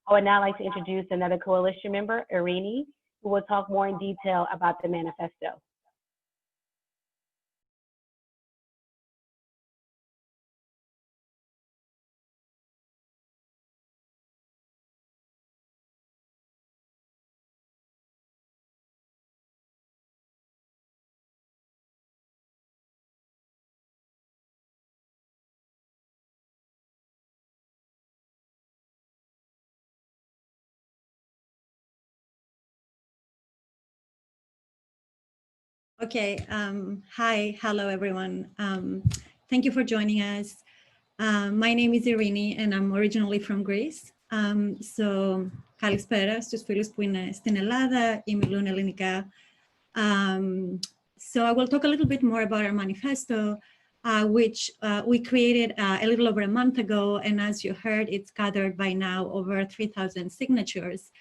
I would now like to introduce another coalition member, Eirene, who will talk more in detail about the manifesto. Okay, hi, hello everyone. Thank you for joining us. My name is Eirene and I'm originally from Greece. Καλησπέρα στους φίλους που είναι στην Ελλάδα ή μιλούν ελληνικά. So I will talk a little bit more about our manifesto, which we created a little over a month ago. And as you heard, it's gathered by now over 3,000 signatures.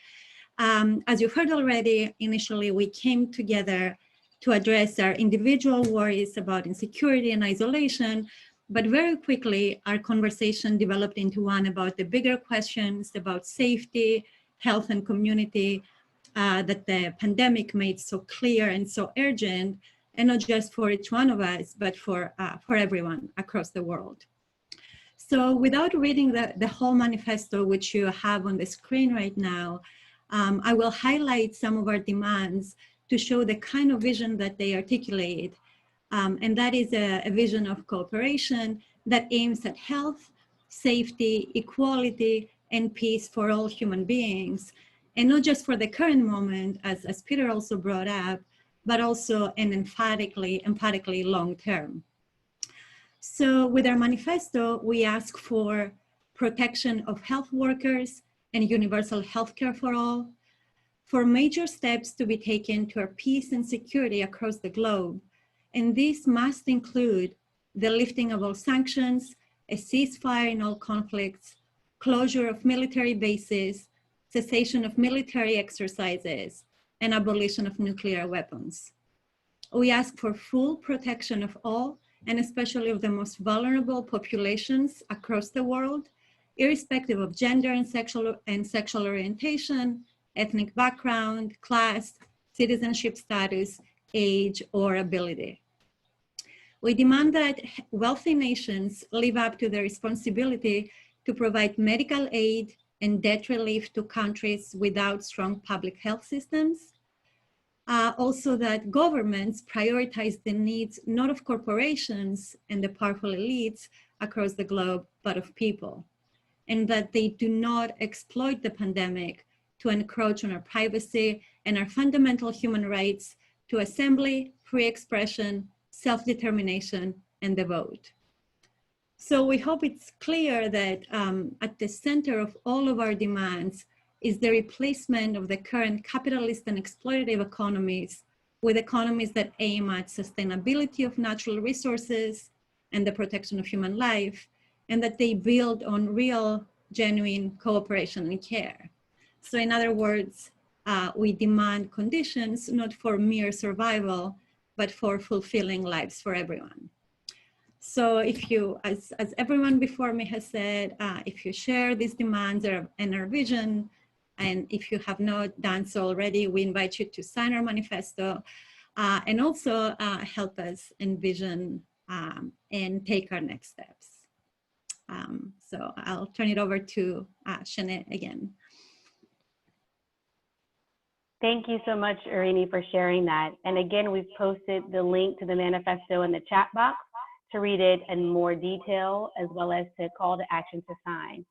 As you heard already, initially we came together to address our individual worries about insecurity and isolation, but very quickly our conversation developed into one about the bigger questions about safety, health, and community that the pandemic made so clear and so urgent, and not just for each one of us, but for everyone across the world. So without reading the whole manifesto, which you have on the screen right now, I will highlight some of our demands to show the kind of vision that they articulate. And that is a vision of cooperation that aims at health, safety, equality, and peace for all human beings. And not just for the current moment, as Peter also brought up, but also and emphatically long term. So with our manifesto, we ask for protection of health workers and universal healthcare for all, for major steps to be taken to our peace and security across the globe. And this must include the lifting of all sanctions, a ceasefire in all conflicts, closure of military bases, cessation of military exercises, and abolition of nuclear weapons. We ask for full protection of all, and especially of the most vulnerable populations across the world, irrespective of gender and sexual orientation, ethnic background, class, citizenship status, age, or ability. We demand that wealthy nations live up to their responsibility to provide medical aid and debt relief to countries without strong public health systems. Also that governments prioritize the needs not of corporations and the powerful elites across the globe, but of people. And that they do not exploit the pandemic to encroach on our privacy and our fundamental human rights to assembly, free expression, self-determination, and the vote. So we hope it's clear that at the center of all of our demands is the replacement of the current capitalist and exploitative economies with economies that aim at sustainability of natural resources and the protection of human life, and that they build on real, genuine cooperation and care. So in other words, we demand conditions not for mere survival, but for fulfilling lives for everyone. So if you, as everyone before me has said, if you share these demands and our vision, and if you have not done so already, we invite you to sign our manifesto and also help us envision and take our next steps. So I'll turn it over to Shanae again. Thank you so much, Eirene, for sharing that. And again, we've posted the link to the manifesto in the chat box to read it in more detail, as well as to call to action to sign.